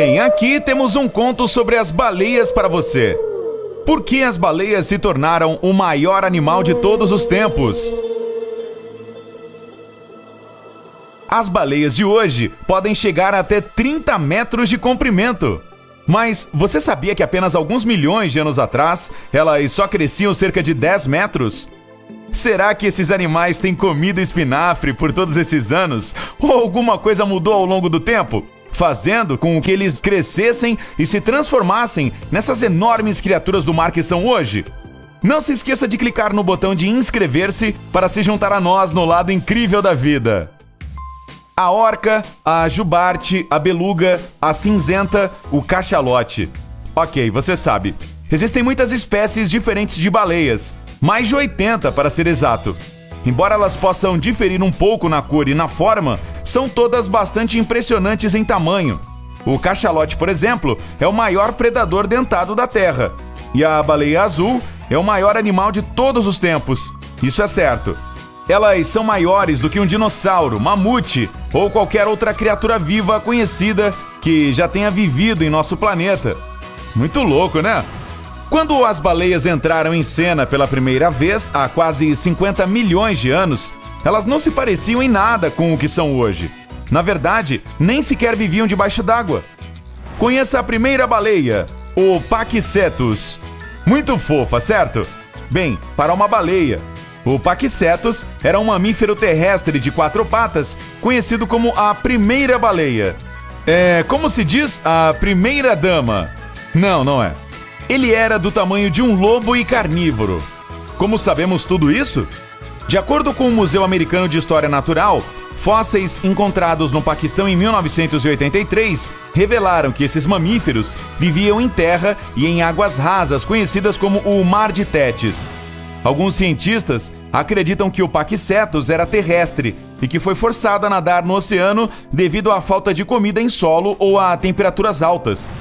Bem, aqui temos um conto sobre as baleias para você. Por que as baleias se tornaram o maior animal de todos os tempos? As baleias de hoje podem chegar até 30 metros de comprimento. Mas você sabia que apenas alguns milhões de anos atrás, elas só cresciam cerca de 10 metros? Será que esses animais têm comido espinafre por todos esses anos? Ou alguma coisa mudou ao longo do tempo, fazendo com que eles crescessem e se transformassem nessas enormes criaturas do mar que são hoje? Não se esqueça de clicar no botão de inscrever-se para se juntar a nós no lado incrível da vida. A orca, a jubarte, a beluga, a cinzenta, o cachalote. Ok, você sabe. Existem muitas espécies diferentes de baleias, mais de 80 para ser exato. Embora elas possam diferir um pouco na cor e na forma, são todas bastante impressionantes em tamanho. O cachalote, por exemplo, é o maior predador dentado da Terra. E a baleia azul é o maior animal de todos os tempos. Isso é certo. Elas são maiores do que um dinossauro, mamute ou qualquer outra criatura viva conhecida que já tenha vivido em nosso planeta. Muito louco, né? Quando as baleias entraram em cena pela primeira vez, há quase 50 milhões de anos, elas não se pareciam em nada com o que são hoje. Na verdade, nem sequer viviam debaixo d'água. Conheça a primeira baleia, o Paquicetus. Muito fofa, certo? Bem, para uma baleia, o Paquicetus era um mamífero terrestre de 4 patas, conhecido como a primeira baleia. Como se diz, a primeira dama. Não é. Ele era do tamanho de um lobo e carnívoro. Como sabemos tudo isso? De acordo com o Museu Americano de História Natural, fósseis encontrados no Paquistão em 1983 revelaram que esses mamíferos viviam em terra e em águas rasas conhecidas como o Mar de Tétis. Alguns cientistas acreditam que o Paquicetus era terrestre e que foi forçado a nadar no oceano devido à falta de comida em solo ou a temperaturas altas.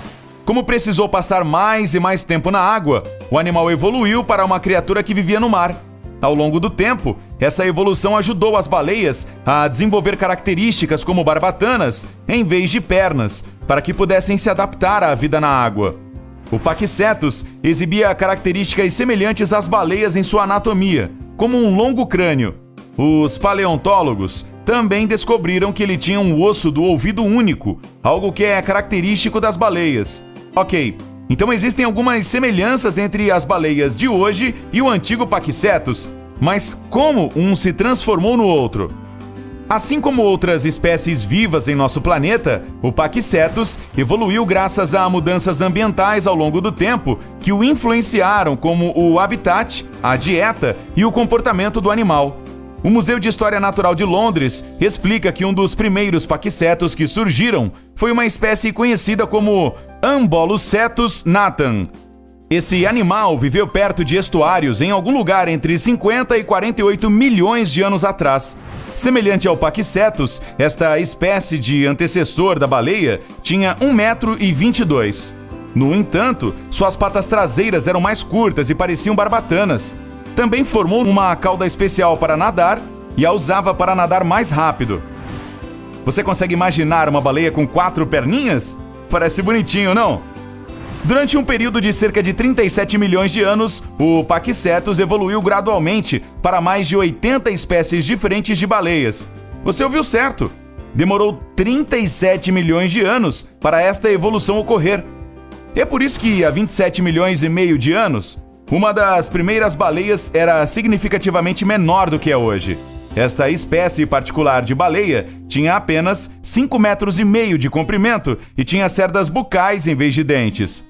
Como precisou passar mais e mais tempo na água, o animal evoluiu para uma criatura que vivia no mar. Ao longo do tempo, essa evolução ajudou as baleias a desenvolver características como barbatanas em vez de pernas, para que pudessem se adaptar à vida na água. O Paquicetus exibia características semelhantes às baleias em sua anatomia, como um longo crânio. Os paleontólogos também descobriram que ele tinha um osso do ouvido único, algo que é característico das baleias. Ok, então existem algumas semelhanças entre as baleias de hoje e o antigo Paquicetus, mas como um se transformou no outro? Assim como outras espécies vivas em nosso planeta, o Paquicetus evoluiu graças a mudanças ambientais ao longo do tempo que o influenciaram, como o habitat, a dieta e o comportamento do animal. O Museu de História Natural de Londres explica que um dos primeiros paquicetos que surgiram foi uma espécie conhecida como Ambulocetus nathan. Esse animal viveu perto de estuários em algum lugar entre 50 e 48 milhões de anos atrás. Semelhante ao Paquicetus, esta espécie de antecessor da baleia tinha 1,22 m. No entanto, suas patas traseiras eram mais curtas e pareciam barbatanas. Também formou uma cauda especial para nadar e a usava para nadar mais rápido. Você consegue imaginar uma baleia com 4 perninhas? Parece bonitinho, não? Durante um período de cerca de 37 milhões de anos, o Paquicetus evoluiu gradualmente para mais de 80 espécies diferentes de baleias. Você ouviu certo? Demorou 37 milhões de anos para esta evolução ocorrer. É por isso que há 27 milhões e meio de anos, uma das primeiras baleias era significativamente menor do que é hoje. Esta espécie particular de baleia tinha apenas 5,5 metros de comprimento e tinha cerdas bucais em vez de dentes.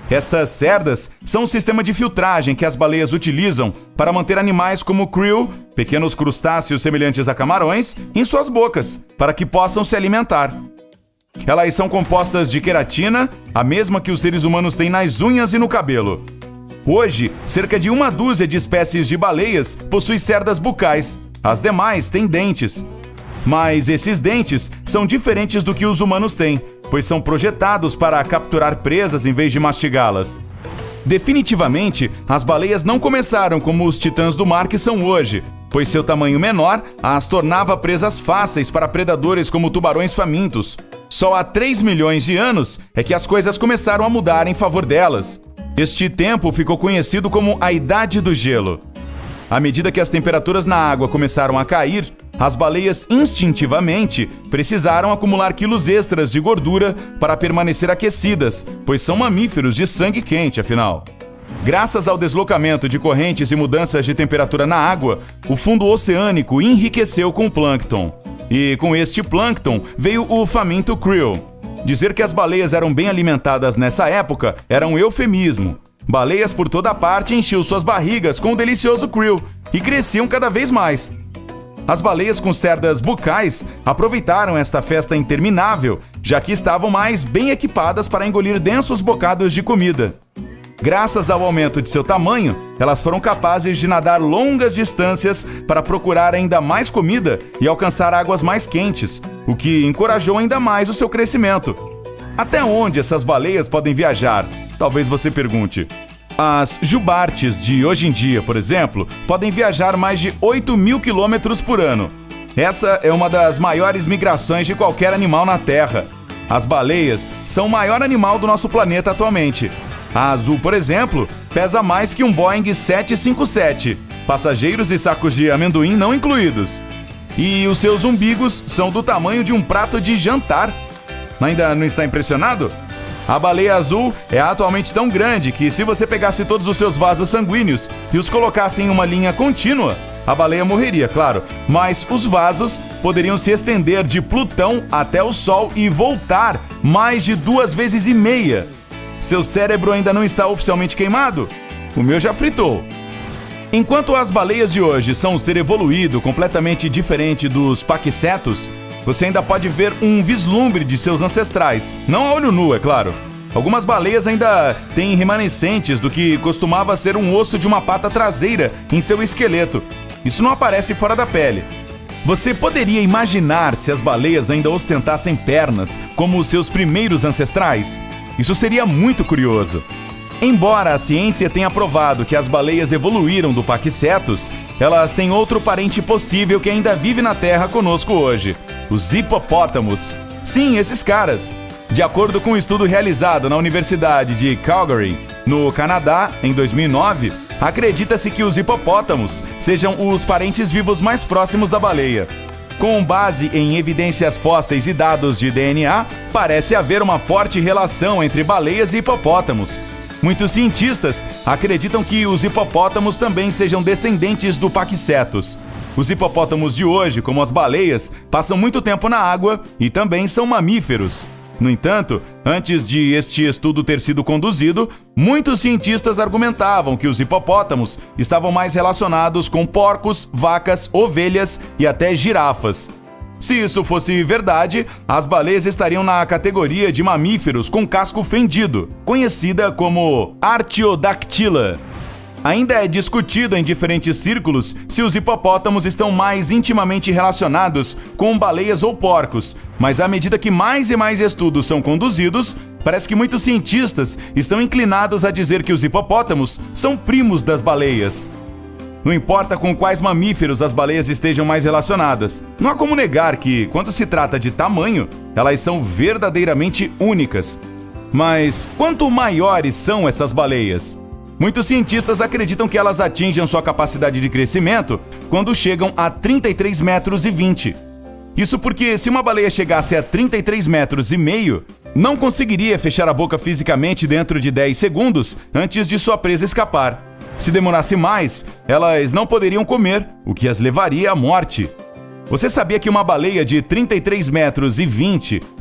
Estas cerdas são um sistema de filtragem que as baleias utilizam para manter animais como krill, pequenos crustáceos semelhantes a camarões, em suas bocas, para que possam se alimentar. Elas são compostas de queratina, a mesma que os seres humanos têm nas unhas e no cabelo. Hoje, cerca de 1 dúzia de espécies de baleias possuem cerdas bucais. As demais têm dentes. Mas esses dentes são diferentes do que os humanos têm, pois são projetados para capturar presas em vez de mastigá-las. Definitivamente, as baleias não começaram como os titãs do mar que são hoje, pois seu tamanho menor as tornava presas fáceis para predadores como tubarões famintos. Só há 3 milhões de anos é que as coisas começaram a mudar em favor delas. Este tempo ficou conhecido como a Idade do Gelo. À medida que as temperaturas na água começaram a cair, as baleias instintivamente precisaram acumular quilos extras de gordura para permanecer aquecidas, pois são mamíferos de sangue quente, afinal. Graças ao deslocamento de correntes e mudanças de temperatura na água, o fundo oceânico enriqueceu com plâncton. E com este plâncton veio o faminto krill. Dizer que as baleias eram bem alimentadas nessa época era um eufemismo. Baleias por toda parte enchiam suas barrigas com o delicioso krill e cresciam cada vez mais. As baleias com cerdas bucais aproveitaram esta festa interminável, já que estavam mais bem equipadas para engolir densos bocados de comida. Graças ao aumento de seu tamanho, elas foram capazes de nadar longas distâncias para procurar ainda mais comida e alcançar águas mais quentes, o que encorajou ainda mais o seu crescimento. Até onde essas baleias podem viajar? Talvez você pergunte. As jubartes de hoje em dia, por exemplo, podem viajar mais de 8.000 quilômetros por ano. Essa é uma das maiores migrações de qualquer animal na Terra. As baleias são o maior animal do nosso planeta atualmente. A azul, por exemplo, pesa mais que um Boeing 757, passageiros e sacos de amendoim não incluídos. E os seus umbigos são do tamanho de um prato de jantar. Ainda não está impressionado? A baleia azul é atualmente tão grande que, se você pegasse todos os seus vasos sanguíneos e os colocasse em uma linha contínua, a baleia morreria, claro, mas os vasos poderiam se estender de Plutão até o Sol e voltar mais de 2,5 vezes. Seu cérebro ainda não está oficialmente queimado? O meu já fritou. Enquanto as baleias de hoje são um ser evoluído completamente diferente dos paquicetos, você ainda pode ver um vislumbre de seus ancestrais, não a olho nu, é claro. Algumas baleias ainda têm remanescentes do que costumava ser um osso de uma pata traseira em seu esqueleto. Isso não aparece fora da pele. Você poderia imaginar se as baleias ainda ostentassem pernas, como os seus primeiros ancestrais? Isso seria muito curioso. Embora a ciência tenha provado que as baleias evoluíram do paquicetos, elas têm outro parente possível que ainda vive na Terra conosco hoje: os hipopótamos. Sim, esses caras. De acordo com um estudo realizado na Universidade de Calgary, no Canadá, em 2009, acredita-se que os hipopótamos sejam os parentes vivos mais próximos da baleia. Com base em evidências fósseis e dados de DNA, parece haver uma forte relação entre baleias e hipopótamos. Muitos cientistas acreditam que os hipopótamos também sejam descendentes do paquicetos. Os hipopótamos de hoje, como as baleias, passam muito tempo na água e também são mamíferos. No entanto, antes de este estudo ter sido conduzido, muitos cientistas argumentavam que os hipopótamos estavam mais relacionados com porcos, vacas, ovelhas e até girafas. Se isso fosse verdade, as baleias estariam na categoria de mamíferos com casco fendido, conhecida como Artiodactyla. Ainda é discutido em diferentes círculos se os hipopótamos estão mais intimamente relacionados com baleias ou porcos, mas à medida que mais e mais estudos são conduzidos, parece que muitos cientistas estão inclinados a dizer que os hipopótamos são primos das baleias. Não importa com quais mamíferos as baleias estejam mais relacionadas, não há como negar que, quando se trata de tamanho, elas são verdadeiramente únicas. Mas quanto maiores são essas baleias? Muitos cientistas acreditam que elas atingem sua capacidade de crescimento quando chegam a 33,20 metros. Isso porque, se uma baleia chegasse a 33,5 metros, não conseguiria fechar a boca fisicamente dentro de 10 segundos antes de sua presa escapar. Se demorasse mais, elas não poderiam comer, o que as levaria à morte. Você sabia que uma baleia de 33,20 metros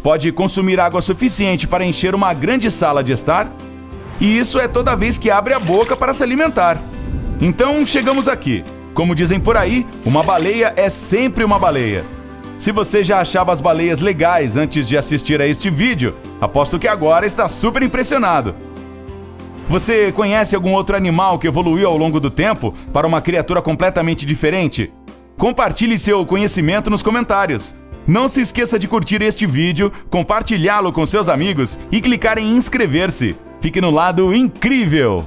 pode consumir água suficiente para encher uma grande sala de estar? E isso é toda vez que abre a boca para se alimentar. Então, chegamos aqui. Como dizem por aí, uma baleia é sempre uma baleia. Se você já achava as baleias legais antes de assistir a este vídeo, aposto que agora está super impressionado. Você conhece algum outro animal que evoluiu ao longo do tempo para uma criatura completamente diferente? Compartilhe seu conhecimento nos comentários. Não se esqueça de curtir este vídeo, compartilhá-lo com seus amigos e clicar em inscrever-se. Fique no lado incrível!